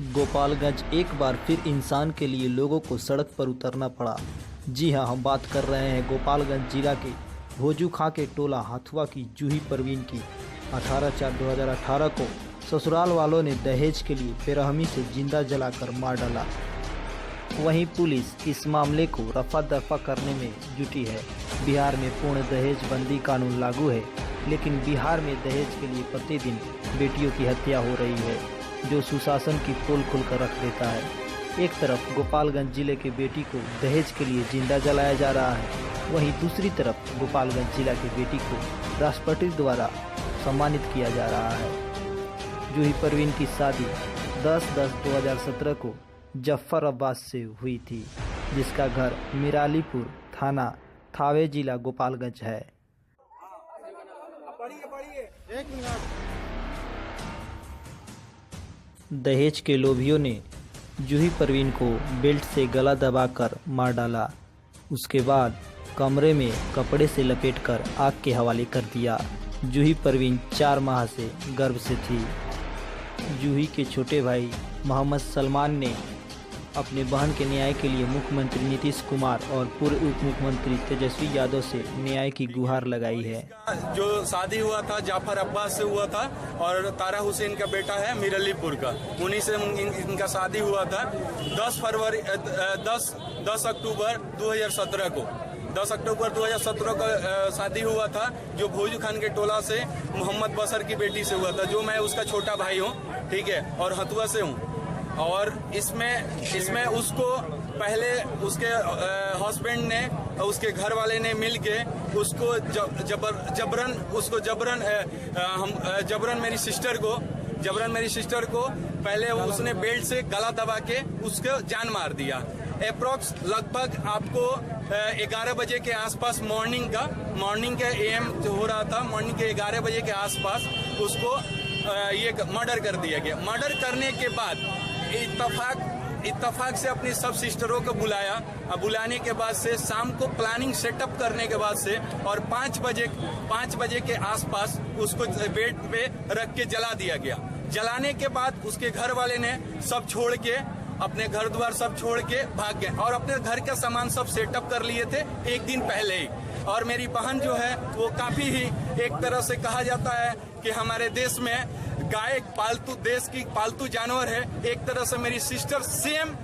गोपालगंज एक बार फिर इंसान के लिए लोगों को सड़क पर उतरना पड़ा। जी हां, हम बात कर रहे हैं गोपालगंज जिला के भोजू खां के टोला हथुआ की जूही परवीन की। 18/4/2018 को ससुराल वालों ने दहेज के लिए बेरहमी से जिंदा जलाकर मार डाला। वहीं पुलिस इस मामले को रफा दफा करने में जुटी है। बिहार में पूर्ण दहेज बंदी कानून लागू है, लेकिन बिहार में दहेज के लिए प्रतिदिन बेटियों की हत्या हो रही है, जो सुशासन की पोल खोलकर रख देता है। एक तरफ गोपालगंज जिले के बेटी को दहेज के लिए जिंदा जलाया जा रहा है, वहीं दूसरी तरफ गोपालगंज जिला की बेटी को राष्ट्रपति द्वारा सम्मानित किया जा रहा है। जूही परवीन की शादी 10/10/2017 को जफराबाद से हुई थी, जिसका घर मिरालीपुर थाना थावे जिला गोपालगंज है। दहेज के लोभियों ने जूही परवीन को बेल्ट से गला दबाकर मार डाला। उसके बाद कमरे में कपड़े से लपेटकर आग के हवाले कर दिया। जूही परवीन 4 माह से गर्भ से थी। जूही के छोटे भाई मोहम्मद सलमान ने अपने बहन के न्याय के लिए मुख्यमंत्री नीतीश कुमार और पूर्व उप मुख्यमंत्री तेजस्वी यादव से न्याय की गुहार लगाई है। जो शादी हुआ था जाफर अब्बास से हुआ था और तारा हुसैन का बेटा है मिरलीपुर का, उन्हीं से इनका शादी हुआ था 10 अक्टूबर 2017 को। 10 अक्टूबर 2017 का शादी हुआ था, जो भोजू खान के टोला से मोहम्मद बसर की बेटी से हुआ था, जो मैं उसका छोटा भाई हूँ, ठीक है, और हथुआ से हूँ। और इसमें उसको पहले उसके हस्बैंड ने, उसके घर वाले ने मिलके उसको जबरन मेरी सिस्टर को पहले उसने बेल्ट से गला दबा के उसको जान मार दिया। अप्रोक्स लगभग आपको 11 बजे के आसपास मॉर्निंग के AM हो रहा था, मॉर्निंग के 11 बजे के आसपास उसको ये मर्डर कर दिया गया। मर्डर करने के बाद इत्तफाक से अपनी सब सिस्टरों को बुलाने के बाद से शाम को प्लानिंग सेटअप करने के बाद से और 5 बजे के आसपास उसको बेड पे रख के जला दिया गया। जलाने के बाद उसके घर वाले ने सब छोड़ के, अपने घर द्वार सब छोड़ के भाग गए और अपने घर का सामान सब सेटअप कर लिए थे एक दिन पहले ही। और मेरी बहन जो है वो काफी ही एक तरह से कहा जाता है कि हमारे देश में गाय देश की पालतू जानवर है। एक तरह से मेरी सिस्टर सेम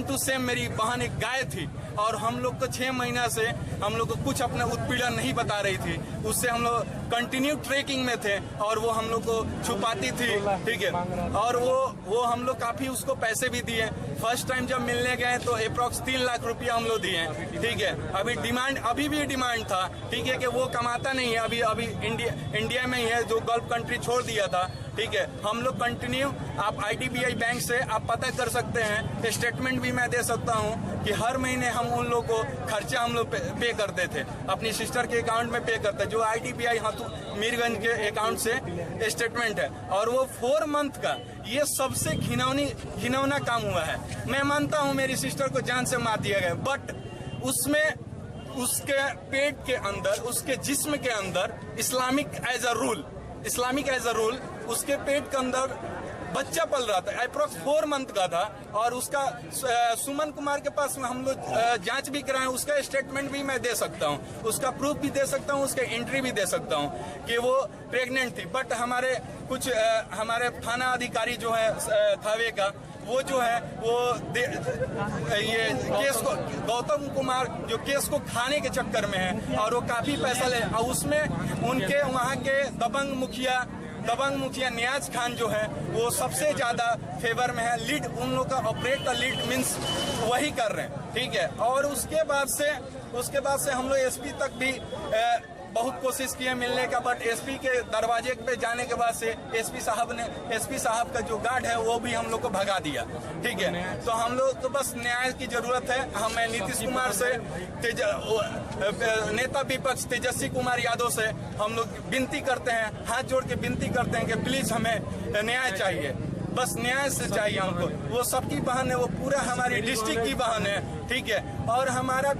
टू सेम मेरी बहन एक गाय थी और हम लोग को 6 महीना से हम लोग को कुछ अपना उत्पीड़न नहीं बता रही थी। उससे हम लोग कंटिन्यू ट्रेकिंग में थे और वो हम लोग को छुपाती थी, ठीक है। और वो हम लोग काफी उसको पैसे भी दिए। फर्स्ट टाइम जब मिलने गए तो अप्रोक्स 3 लाख रुपया हम लोग दिए, ठीक है। अभी भी डिमांड था, ठीक है, कि वो कमाता नहीं है, अभी इंडिया में ही है, जो गल्फ कंट्री छोड़ दिया था, ठीक है। हम लोग कंटिन्यू, आप IDBI बैंक से आप पता कर सकते हैं, स्टेटमेंट भी मैं दे सकता हूं कि हर महीने हम उन लोग को खर्चा हम लोग पे करते थे, अपनी सिस्टर के अकाउंट में पे करते, जो IDBI मीरगंज के अकाउंट से स्टेटमेंट है। और वो 4 मंथ का ये सबसे घिनौना काम हुआ है। मैं मानता हूं मेरी सिस्टर को जान से मार दिया गया, बट उसमें उसके पेट के अंदर, उसके जिस्म के अंदर इस्लामिक एज अ रूल उसके पेट के अंदर बच्चा पल रहा था, अप्रोक्स 4 मंथ का था। और उसका सुमन कुमार के पास में हम लोग जांच भी कराए, उसका स्टेटमेंट भी मैं दे सकता हूं, उसका प्रूफ भी दे सकता हूं, उसका एंट्री भी दे सकता हूं कि वो प्रेग्नेंट थी। बट हमारे थाना अधिकारी जो है थावे का, वो जो है ये केस को, गौतम कुमार जो केस को खाने के चक्कर में है और वो काफी पैसा ले, और उसमें उनके वहाँ के दबंग मुखिया नियाज खान जो है वो सबसे ज्यादा फेवर में है। लीड उन लोग का ऑपरेट का लीड मीन्स वही कर रहे हैं, ठीक है। और उसके बाद से हम लोग SP तक भी बहुत कोशिश किए मिलने का, बट SP के दरवाजे पे जाने के बाद से SP साहब का जो गार्ड है वो भी हम लोग को भगा दिया, ठीक है। तो हम लोग तो बस न्याय की जरूरत है। हमें नीतीश कुमार से, नेता विपक्ष तेजस्वी कुमार यादव से हम लोग विनती करते हैं, हाथ जोड़ के विनती करते हैं कि प्लीज हमें न्याय चाहिए, बस न्याय से चाहिए हमको। वो सबकी बहन है, वो पूरा हमारी डिस्ट्रिक्ट की बहन है, ठीक है। और हमारा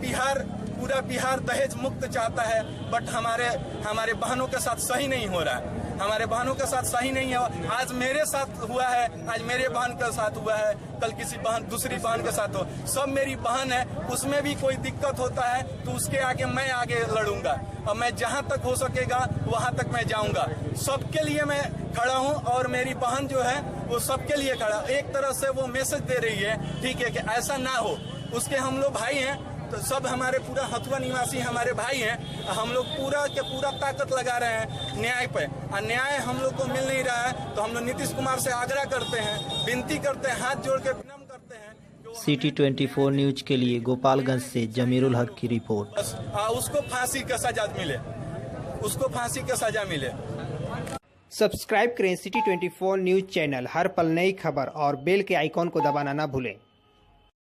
पूरा बिहार दहेज मुक्त चाहता है, बट हमारे बहनों के साथ सही नहीं हो रहा है। हमारे बहनों के साथ सही नहीं है। आज मेरे साथ हुआ है, आज मेरे बहन के साथ हुआ है, कल किसी बहन दूसरी बहन के साथ हो। सब मेरी बहन है, उसमें भी कोई दिक्कत होता है तो उसके आगे मैं आगे लड़ूंगा और मैं जहां तक हो सकेगा वहां तक मैं जाऊंगा। सबके लिए मैं खड़ा हूं और मेरी बहन जो है वो सबके लिए खड़ा। एक तरह से वो मैसेज दे रही है, ठीक है, कि ऐसा ना हो। उसके हम लोग भाई हैं, तो सब हमारे पूरा हथुआ निवासी हमारे भाई हैं। हम लोग पूरा के पूरा ताकत लगा रहे हैं न्याय पे, और न्याय हम लोग को मिल नहीं रहा है। तो हम लोग नीतीश कुमार से आग्रह करते हैं, विनती करते हैं, हाथ जोड़ के विनम्र करते हैं। सिटी 24 न्यूज के लिए गोपालगंज से जमीरुल हक की रिपोर्ट। उसको फांसी का सजा मिले, उसको फांसी का सजा मिले। सब्सक्राइब करें सिटी 24 न्यूज चैनल। हर पल नई खबर और बेल के आइकॉन को दबाना ना भूलें।